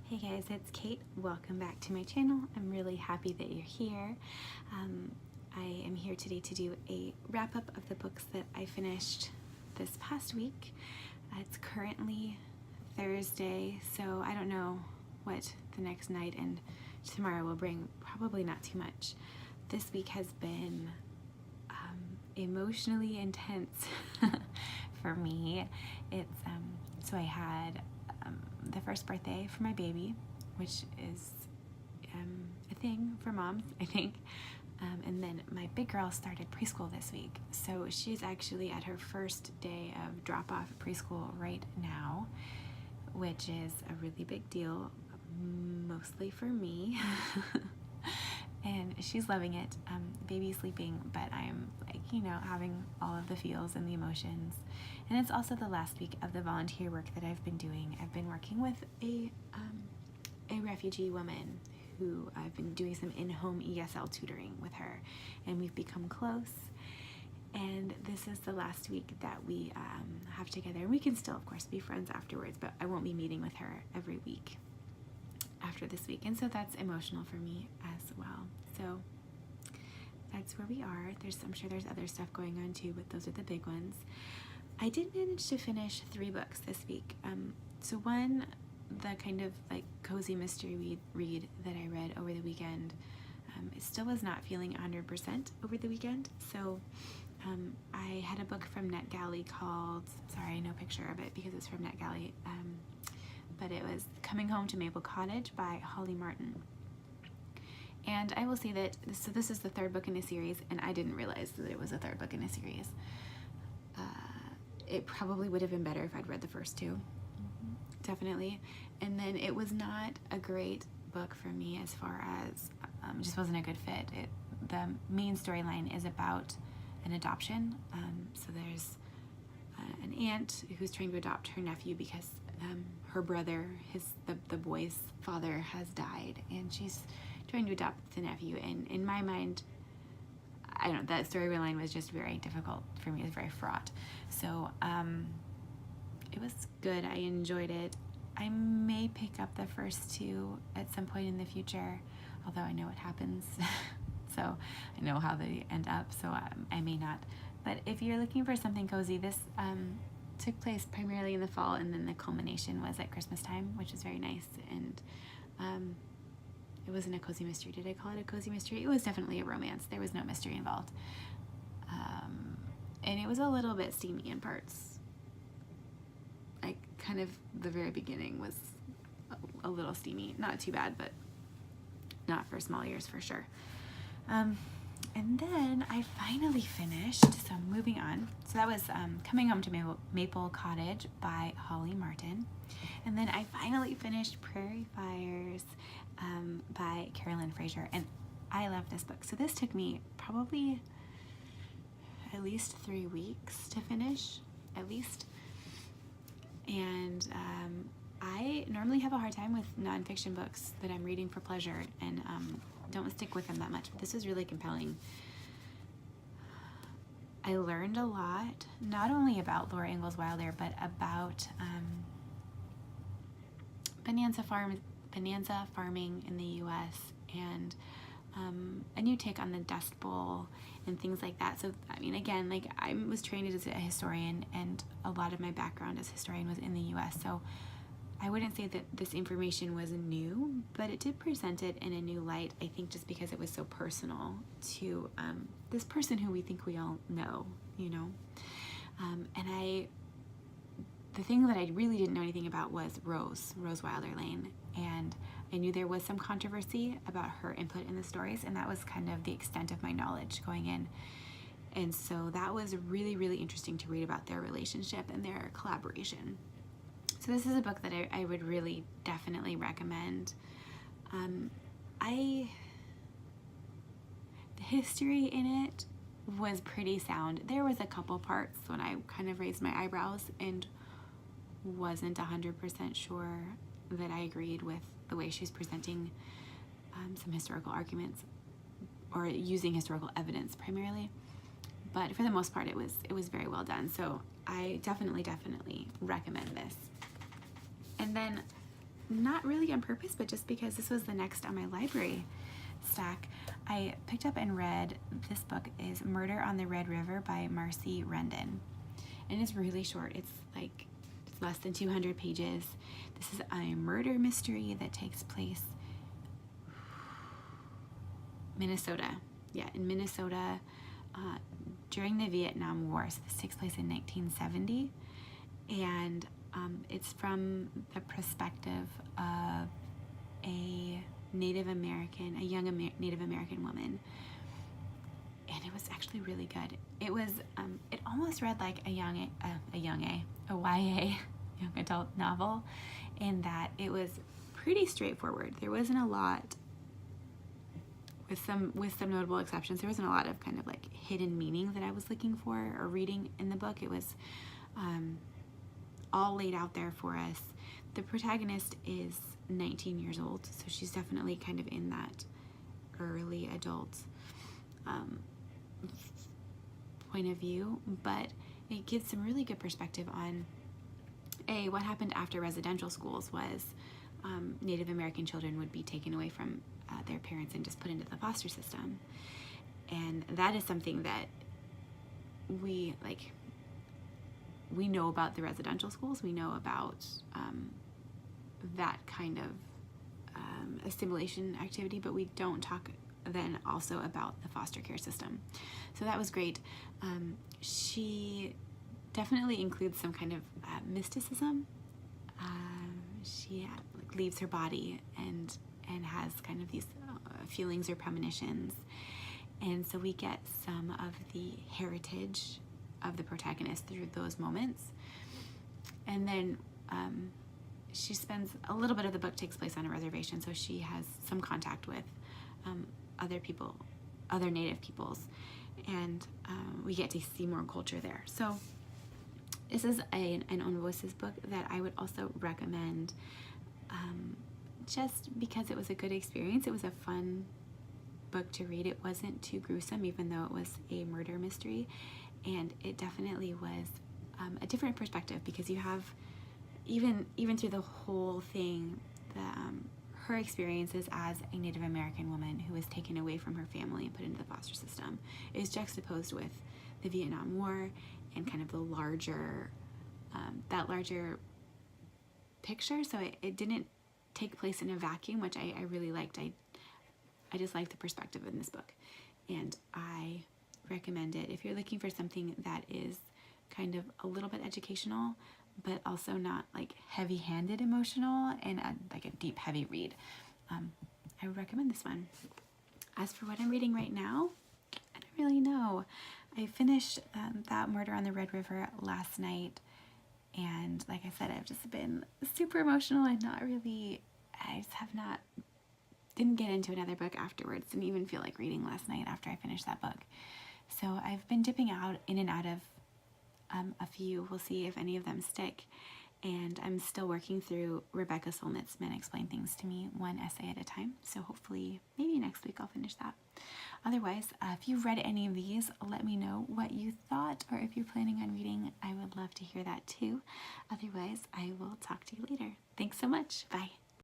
Hey guys, it's Kate. Welcome back to my channel. I'm really happy that you're here. I am here today to do a wrap-up of the books that I finished this past week. It's currently Thursday, so I don't know what the next night and tomorrow will bring. Probably not too much. This week has been emotionally intense for me. So I had the first birthday for my baby, which is a thing for moms, I think. And then my big girl started preschool this week. So she's actually at her first day of drop-off at preschool right now, which is a really big deal, mostly for me. And she's loving it. Baby's sleeping, but I'm having all of the feels and the emotions. And it's also the last week of the volunteer work that I've been doing. I've been working with a refugee woman who I've been doing some in-home ESL tutoring with her, and we've become close. And this is the last week that we have together. And we can still, of course, be friends afterwards, but I won't be meeting with her every week after this week, and so that's emotional for me as well. So that's where we are. I'm sure there's other stuff going on too, but those are the big ones. I did manage to finish 3 books this week. So one, the kind of like cozy mystery read that I read over the weekend, it still was not feeling 100% over the weekend. So I had a book from NetGalley called, sorry, no picture of it because it's from NetGalley, but it was Coming Home to Maple Cottage by Holly Martin. And I will say that, so this is the 3rd book in a series, and I didn't realize that it was a 3rd book in a series. It probably would have been better if I'd read the first 2, definitely. And then it was not a great book for me as far as, it just wasn't a good fit. The main storyline is about an adoption. So there's an aunt who's trying to adopt her nephew because her brother, the boy's father, has died, and she's trying to adopt the nephew. And in my mind, I don't know, that storyline was just very difficult for me. It was very fraught. So it was good. I enjoyed it. I may pick up the first 2 at some point in the future, although I know what happens. So I know how they end up, so I may not. But if you're looking for something cozy, this took place primarily in the fall, and then the culmination was at Christmas time, which was very nice. And it wasn't a cozy mystery. Did I call it a cozy mystery? It was definitely a romance. There was no mystery involved. And it was a little bit steamy in parts. Like, kind of the very beginning was a little steamy. Not too bad, but not for small ears for sure. And then I finally finished, so moving on. So that was Coming Home to Maple Cottage by Holly Martin. And then I finally finished Prairie Fires by Carolyn Fraser. And I love this book. So this took me probably at least 3 weeks to finish, at least. And I normally have a hard time with nonfiction books that I'm reading for pleasure, and don't stick with them that much, but this is really compelling. I learned a lot, not only about Laura Ingalls Wilder, but about bonanza farming in the U.S. and a new take on the Dust Bowl and things like that. So, I mean, again, like, I was trained as a historian, and a lot of my background as a historian was in the U.S., so I wouldn't say that this information was new, but it did present it in a new light, I think, just because it was so personal to this person who we think we all know, you know. And the thing that I really didn't know anything about was Rose Wilder Lane, and I knew there was some controversy about her input in the stories, and that was kind of the extent of my knowledge going in. And so that was really, really interesting to read about their relationship and their collaboration. So this is a book that I would really definitely recommend. The history in it was pretty sound. There was a couple parts when I kind of raised my eyebrows and wasn't 100% sure that I agreed with the way she's presenting some historical arguments, or using historical evidence primarily. But for the most part, it was very well done. So I definitely recommend this. And then not really on purpose, but just because this was the next on my library stack, I picked up and read this book. Is Murder on the Red River by Marcy Rendon. And it's really short. It's less than 200 pages. This is a murder mystery that takes place Minnesota. Yeah, in Minnesota during the Vietnam War. So this takes place in 1970. And it's from the perspective of a Native American, a young Native American woman. And it was actually really good. It was, it almost read like a YA, young adult novel, in that it was pretty straightforward. There wasn't a lot, with some notable exceptions, there wasn't a lot of kind of like hidden meaning that I was looking for or reading in the book. It was all laid out there for us. The protagonist is 19 years old, so she's definitely kind of in that early adult point of view, but it gives some really good perspective on what happened after residential schools was Native American children would be taken away from their parents and just put into the foster system. And that is something that we know about the residential schools. We know about that kind of assimilation activity, but we don't talk then also about the foster care system. So that was great. She definitely includes some kind of mysticism. She leaves her body and has kind of these feelings or premonitions. And so we get some of the heritage of the protagonist through those moments. And then she spends a little bit of the book takes place on a reservation, so she has some contact with other people, other Native peoples, and we get to see more culture there. So this is an Own Voices book that I would also recommend just because it was a good experience. It was a fun book to read. It wasn't too gruesome, even though it was a murder mystery, and it definitely was a different perspective, because you have even through the whole thing, her experiences as a Native American woman who was taken away from her family and put into the foster system is juxtaposed with the Vietnam War and kind of the larger that larger picture. So it didn't take place in a vacuum, which I really liked. I just liked the perspective in this book, and I recommend it if you're looking for something that is kind of a little bit educational, but also not like heavy-handed emotional and like a deep, heavy read. I would recommend this one. As for what I'm reading right now, I don't really know. I finished that Murder on the Red River last night, and like I said, I've just been super emotional and didn't get into another book afterwards. Didn't even feel like reading last night after I finished that book. So I've been dipping in and out of a few. We'll see if any of them stick. And I'm still working through Rebecca Solnitz's Men Explain Things to Me, one essay at a time. So hopefully, maybe next week I'll finish that. Otherwise, if you've read any of these, let me know what you thought, or if you're planning on reading, I would love to hear that too. Otherwise, I will talk to you later. Thanks so much. Bye.